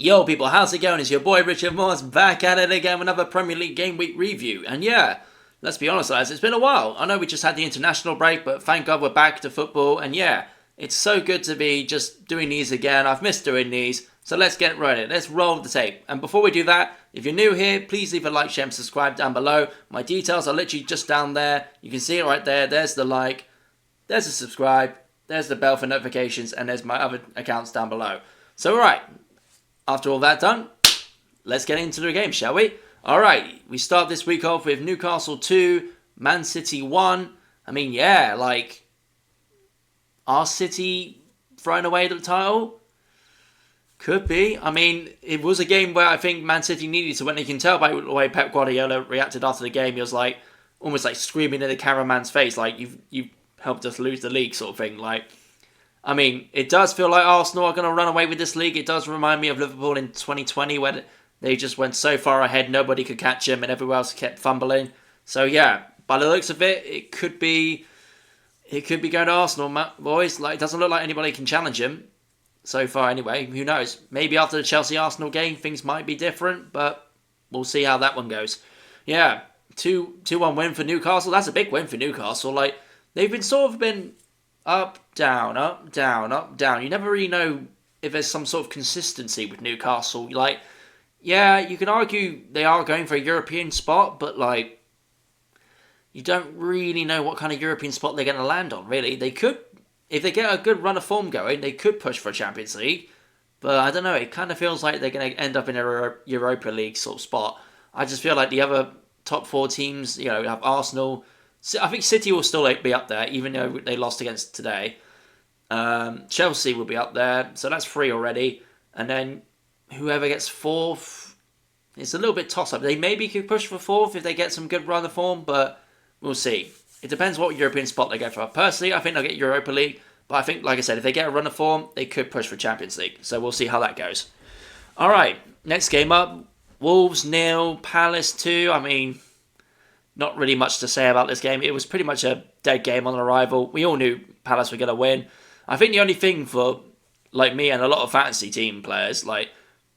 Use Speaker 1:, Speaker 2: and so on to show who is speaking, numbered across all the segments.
Speaker 1: Yo people, how's it going? It's your boy Richard Morse back at it again with another Premier League Game Week review. And yeah, let's be honest guys, it's been a while. I know we just had the international break, but thank God we're back to football. And yeah, it's so good to be just doing these again. I've missed doing these, so let's get running. Let's roll the tape. And before we do that, if you're new here, please leave a like, share and subscribe down below. My details are literally just down there. You can see it right there. There's the like, there's the subscribe, there's the bell for notifications, and there's my other accounts down below. So alright. After all that done, let's get into the game, shall we? Alright, we start this week off with Newcastle 2, Man City 1. I mean, yeah, like, are City throwing away the title? Could be. I mean, it was a game where I think Man City needed to win. You can tell by the way Pep Guardiola reacted after the game. He was like, almost like screaming in the cameraman's face, like, you've helped us lose the league sort of thing, like... I mean, it does feel like Arsenal are going to run away with this league. It does remind me of Liverpool in 2020 when they just went so far ahead, nobody could catch them and everyone else kept fumbling. So yeah, by the looks of it, it could be going to Arsenal, boys. Like, it doesn't look like anybody can challenge them so far anyway. Who knows? Maybe after the Chelsea-Arsenal game, things might be different, but we'll see how that one goes. Yeah, 2-1 win for Newcastle. That's a big win for Newcastle. Like, they've been up, down, up, down, up, down. You never really know if there's some sort of consistency with Newcastle. Like, yeah, you can argue they are going for a European spot, but, like, you don't really know what kind of European spot they're going to land on, really. They could, if they get a good run of form going, they could push for a Champions League. But, I don't know, it kind of feels like they're going to end up in a Europa League sort of spot. I just feel like the other top four teams, you know, have Arsenal... I think City will still be up there, even though they lost against today. Chelsea will be up there, so that's 3 already. And then whoever gets 4th, it's a little bit toss-up. They maybe could push for 4th if they get some good run of form, but we'll see. It depends what European spot they go for. Personally, I think they'll get Europa League, but I think, like I said, if they get a run of form, they could push for Champions League. So we'll see how that goes. All right, next game up, Wolves 0, Palace 2. I mean... Not really much to say about this game. It was pretty much a dead game on arrival. We all knew Palace were going to win. I think the only thing for, like me and a lot of fantasy team players, like,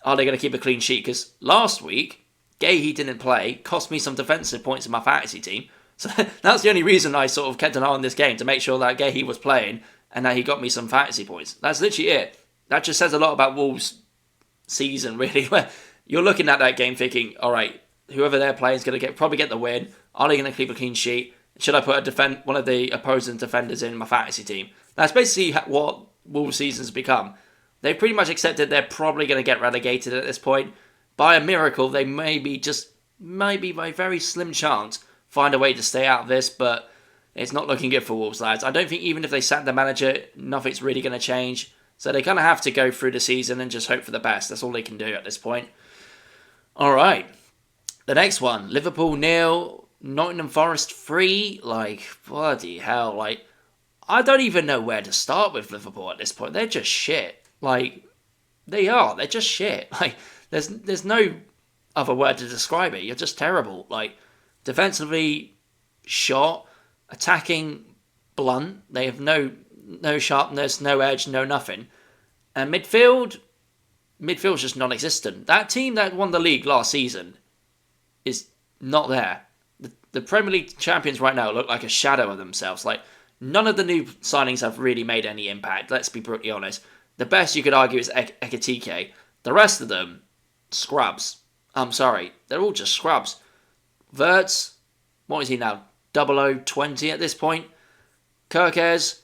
Speaker 1: are they going to keep a clean sheet? Because last week, Gahey didn't play, cost me some defensive points in my fantasy team. So that's the only reason I sort of kept an eye on this game, to make sure that Gahey was playing and that he got me some fantasy points. That's literally it. That just says a lot about Wolves' season, really, where you're looking at that game thinking, all right, whoever they're playing is going to probably get the win. Are they going to keep a clean sheet? Should I put one of the opposing defenders in my fantasy team? That's basically what Wolves' season's become. They've pretty much accepted they're probably going to get relegated at this point. By a miracle, they maybe by a very slim chance, find a way to stay out of this, but it's not looking good for Wolves, lads. I don't think even if they sack the manager, nothing's really going to change. So they kind of have to go through the season and just hope for the best. That's all they can do at this point. All right. The next one, Liverpool 0, Nottingham Forest 3. Like, bloody hell. Like, I don't even know where to start with Liverpool at this point. They're just shit. Like, they are. They're just shit. Like, there's no other word to describe it. You're just terrible. Like, defensively shot, attacking blunt. They have no sharpness, no edge, no nothing. And midfield's just non-existent. That team that won the league last season is not there. The Premier League champions right now look like a shadow of themselves. Like, none of the new signings have really made any impact, let's be brutally honest. The best you could argue is Ekitike. The rest of them, scrubs. I'm sorry, they're all just scrubs. Wirtz, what is he now? 0020 at this point. Kirkes,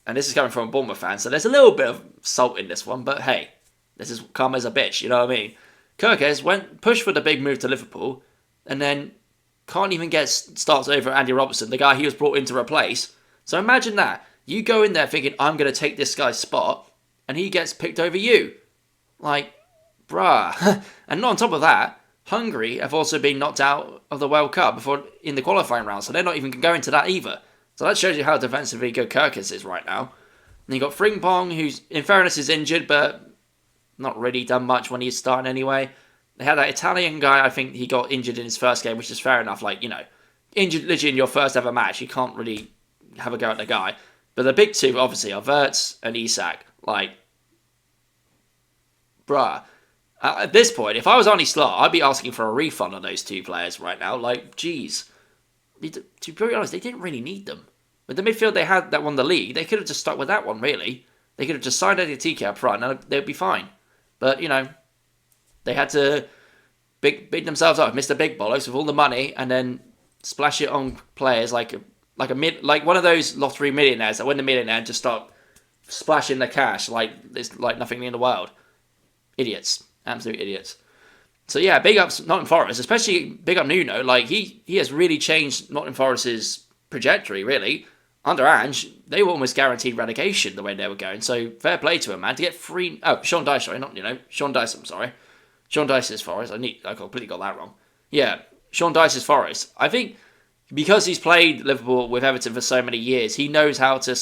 Speaker 1: and this is coming from a Bournemouth fan, so there's a little bit of salt in this one, but hey, this is calm as a bitch, you know what I mean? Kirkes pushed for the big move to Liverpool, and then can't even get starts over Andy Robertson, the guy he was brought in to replace. So imagine that. You go in there thinking, I'm going to take this guy's spot, and he gets picked over you. Like, bruh. And not on top of that, Hungary have also been knocked out of the World Cup before in the qualifying round, so they're not even going to that either. So that shows you how defensively good Kirkes is right now. And you got Frimpong, who's, in fairness, is injured, but not really done much when he's starting anyway. They had that Italian guy, I think he got injured in his first game, which is fair enough. Like, you know, injured literally in your first ever match, you can't really have a go at the guy. But the big two, obviously, are Wirtz and Isak. Like, bruh. At this point, if I was Arnie Slot, I'd be asking for a refund on those 2 players right now. Like, geez. To be honest, they didn't really need them. With the midfield they had that won the league, they could have just stuck with that one, really. They could have just signed Eddie TK up front and they'd be fine. But, they had to beat themselves up, Mr. Big Bollocks, with all the money and then splash it on players like one of those lottery millionaires that win the millionaire and just start splashing the cash like it's like nothing in the world. Idiots. Absolute idiots. So yeah, big ups Nottingham Forest, especially big up Nuno. Like he has really changed Nottingham Forest's trajectory, really. Under Ange, they were almost guaranteed relegation the way they were going. So fair play to him, man. To get Sean Dyche, sorry, not Sean Dyche, I'm sorry. Sean Dyche's Forest. I completely got that wrong. Yeah, Sean Dyche's Forest. I think because he's played Liverpool with Everton for so many years, he knows how to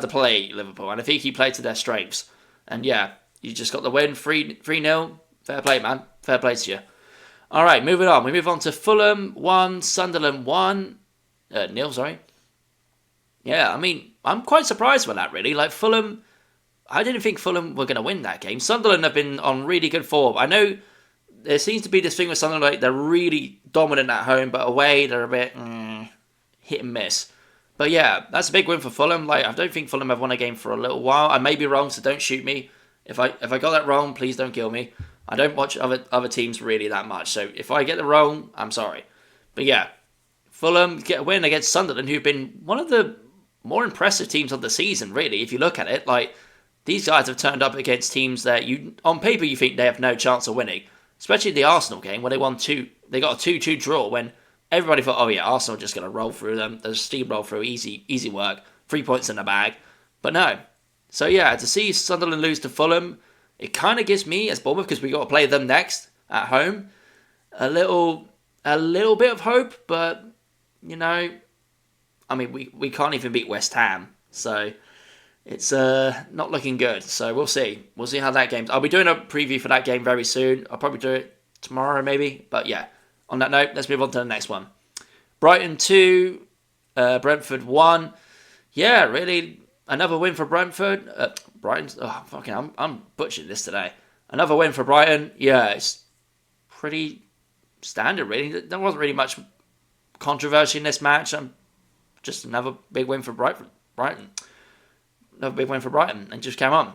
Speaker 1: play Liverpool, and I think he played to their strengths. And yeah, you just got the win, 3-0. Fair play, man. Fair play to you. All right, moving on. We move on to Fulham 1, Sunderland 1. 0, sorry. Yeah, I mean, I'm quite surprised with that, really. Like, Fulham, I didn't think Fulham were going to win that game. Sunderland have been on really good form. I know there seems to be this thing with Sunderland, like, they're really dominant at home, but away, they're a bit hit and miss. But yeah, that's a big win for Fulham. Like, I don't think Fulham have won a game for a little while. I may be wrong, so don't shoot me. If I got that wrong, please don't kill me. I don't watch other teams really that much, so if I get it wrong, I'm sorry. But yeah, Fulham get a win against Sunderland, who've been one of the more impressive teams of the season, really, if you look at it. Like, these guys have turned up against teams that on paper you think they have no chance of winning. Especially the Arsenal game where they got a 2-2 draw when everybody thought, oh yeah, Arsenal are just going to roll through them. They'll steamroll through, easy work, 3 points in the bag. But no. So yeah, to see Sunderland lose to Fulham, it kind of gives me, as Bournemouth, because we got to play them next at home, a little bit of hope. But I mean, we can't even beat West Ham, so it's not looking good. So we'll see. We'll see how that game's. I'll be doing a preview for that game very soon. I'll probably do it tomorrow, maybe. But yeah, on that note, let's move on to the next one. Brighton 2, Brentford 1. Yeah, really, another win for Brentford. Brighton's. Oh, fucking, I'm butchering this today. Another win for Brighton. Yeah, it's pretty standard, really. There wasn't really much controversy in this match. Just another big win for Brighton. Another big win for Brighton, and just came on.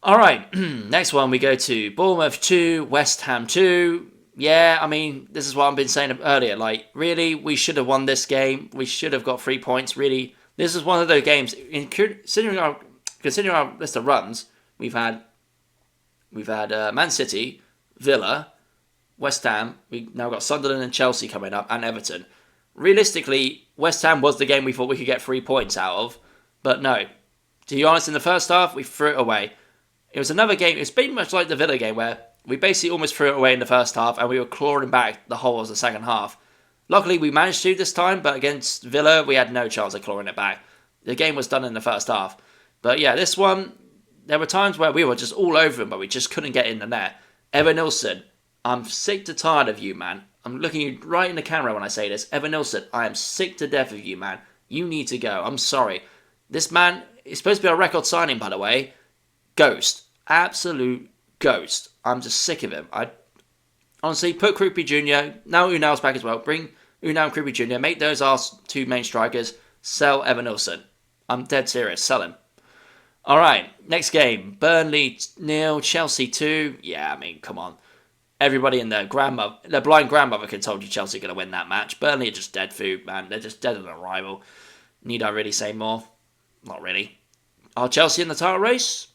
Speaker 1: All right, next one we go to Bournemouth 2, West Ham 2. Yeah, I mean, this is what I've been saying earlier. Like, really, we should have won this game. We should have got 3 points. Really, this is one of those games. Considering our list of runs, we've had Man City, Villa, West Ham. We now got Sunderland and Chelsea coming up, and Everton. Realistically, West Ham was the game we thought we could get 3 points out of, but no. To be honest, in the first half, we threw it away. It was another game. It's pretty much like the Villa game where we basically almost threw it away in the first half and we were clawing back the whole of the second half. Luckily, we managed to this time, but against Villa, we had no chance of clawing it back. The game was done in the first half. But yeah, this one, there were times where we were just all over him, but we just couldn't get in the net. Evan Nilsson, I'm sick to tired of you, man. I'm looking you right in the camera when I say this. Evan Nilsson, I am sick to death of you, man. You need to go. I'm sorry. This man is supposed to be a record signing, by the way. Ghost. Absolute ghost. I'm just sick of him. I honestly put Krupi Jr. Now Unal's back as well. Bring Unal and Krupi Jr. Make those our 2 main strikers. Sell Evan Nilsson. I'm dead serious. Sell him. All right. Next game. Burnley 0, Chelsea 2. Yeah, I mean, come on. Everybody in their blind grandmother can told you Chelsea are going to win that match. Burnley are just dead food, man. They're just dead on arrival. Need I really say more? Not really. Are Chelsea in the title race?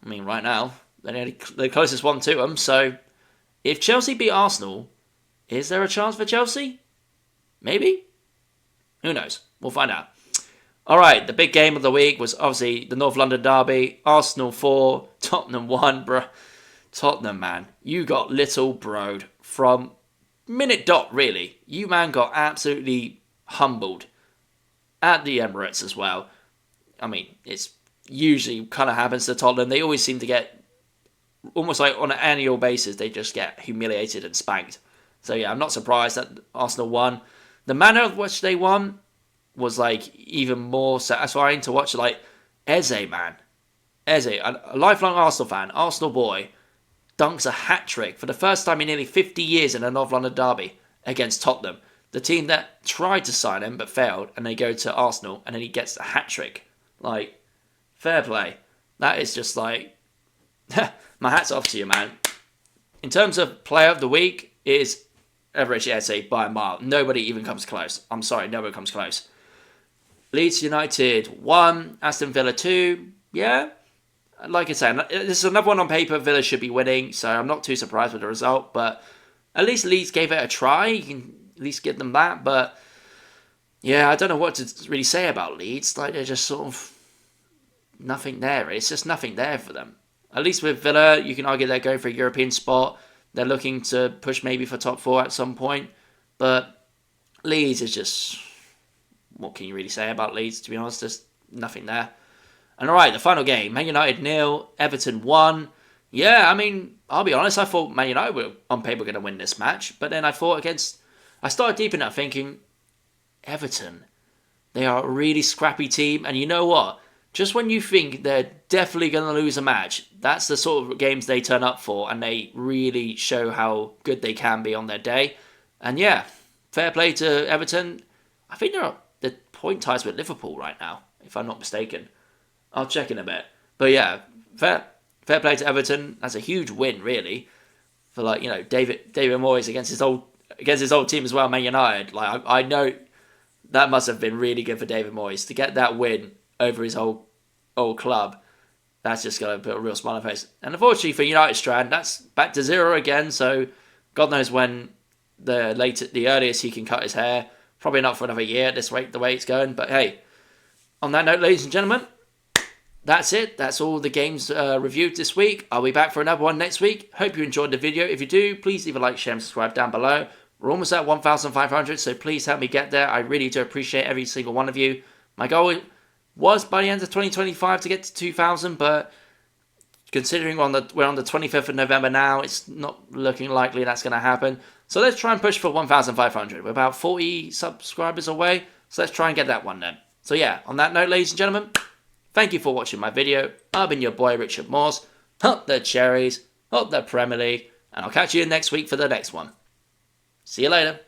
Speaker 1: I mean, right now, they're the closest one to them. So, if Chelsea beat Arsenal, is there a chance for Chelsea? Maybe? Who knows? We'll find out. All right, the big game of the week was obviously the North London derby. Arsenal 4, Tottenham 1, bruh. Tottenham, man, you got little broed from minute dot, really. You, man, got absolutely humbled at the Emirates as well. I mean, it's usually kind of happens to Tottenham. They always seem to get, almost like on an annual basis, they just get humiliated and spanked. So yeah, I'm not surprised that Arsenal won. The manner of which they won was like even more satisfying to watch. Like, Eze, man. Eze, a lifelong Arsenal fan, Arsenal boy, dunks a hat-trick for the first time in nearly 50 years in a North London derby against Tottenham. The team that tried to sign him but failed, and they go to Arsenal, and then he gets a hat-trick. Like, fair play. That is just like... my hat's off to you, man. In terms of player of the week, it is Richard Eze by a mile. Nobody even comes close. I'm sorry, nobody comes close. Leeds United 1, Aston Villa 2. Yeah, like I said, this is another one on paper. Villa should be winning, so I'm not too surprised with the result. But at least Leeds gave it a try. You can at least give them that. But yeah, I don't know what to really say about Leeds. Like, they're just sort of nothing there. It's just nothing there for them. At least with Villa, you can argue they're going for a European spot. They're looking to push maybe for top 4 at some point. But Leeds is just... what can you really say about Leeds, to be honest? There's nothing there. And alright, the final game. Man United 0, Everton 1. Yeah, I mean, I'll be honest, I thought Man United were on paper going to win this match. But then I thought I started deep in that thinking, Everton, they are a really scrappy team. And you know what? Just when you think they're definitely going to lose a match, that's the sort of games they turn up for. And they really show how good they can be on their day. And yeah, fair play to Everton. I think they're the point ties with Liverpool right now, if I'm not mistaken. I'll check in a bit. But yeah, fair play to Everton. That's a huge win, really, for, like, you know, David Moyes against his old team as well, Man United. Like, I know that must have been really good for David Moyes to get that win over his old club. That's just going to put a real smile on his face. And unfortunately for United Strand, that's back to 0 again. So God knows when the earliest he can cut his hair. Probably not for another year at this rate, the way it's going. But hey, on that note, ladies and gentlemen, that's it. That's all the games reviewed this week. I'll be back for another one next week. Hope you enjoyed the video. If you do, please leave a like, share, and subscribe down below. We're almost at 1,500, so please help me get there. I really do appreciate every single one of you. My goal was by the end of 2025 to get to 2,000, but considering we're on the 25th of November now, it's not looking likely that's going to happen. So let's try and push for 1,500. We're about 40 subscribers away, so let's try and get that one then. So yeah, on that note, ladies and gentlemen, thank you for watching my video. I've been your boy, Richard Morse. Up the cherries, up the Premier League, and I'll catch you next week for the next one. See you later.